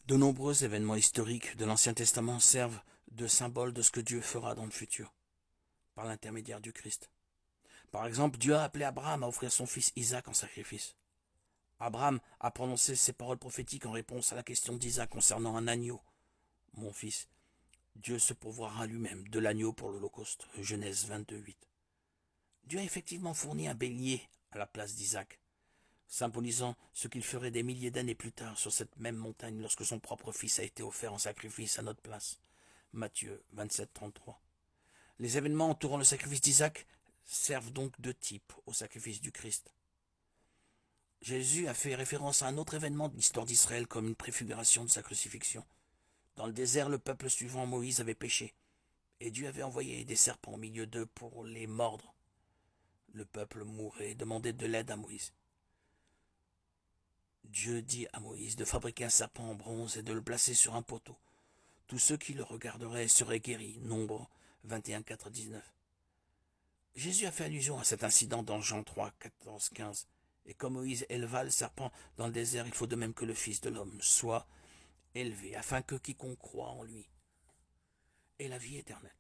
De nombreux événements historiques de l'Ancien Testament servent de symbole de ce que Dieu fera dans le futur, par l'intermédiaire du Christ. Par exemple, Dieu a appelé Abraham à offrir son fils Isaac en sacrifice. Abraham a prononcé ces paroles prophétiques en réponse à la question d'Isaac concernant un agneau. Mon fils, Dieu se pourvoira lui-même de l'agneau pour l'Holocauste. Genèse 22:8. Dieu a effectivement fourni un bélier à la place d'Isaac, symbolisant ce qu'il ferait des milliers d'années plus tard sur cette même montagne lorsque son propre fils a été offert en sacrifice à notre place. Matthieu 27:33. Les événements entourant le sacrifice d'Isaac servent donc de type au sacrifice du Christ. Jésus a fait référence à un autre événement de l'histoire d'Israël comme une préfiguration de sa crucifixion. Dans le désert, le peuple suivant Moïse avait péché, et Dieu avait envoyé des serpents au milieu d'eux pour les mordre. Le peuple mourait et demandait de l'aide à Moïse. Dieu dit à Moïse de fabriquer un serpent en bronze et de le placer sur un poteau. Tous ceux qui le regarderaient seraient guéris. Nombre 21, 4, 19. Jésus a fait allusion à cet incident dans Jean 3, 14, 15. Et comme Moïse éleva le serpent dans le désert, il faut de même que le Fils de l'homme soit élevé, afin que quiconque croit en lui ait la vie éternelle.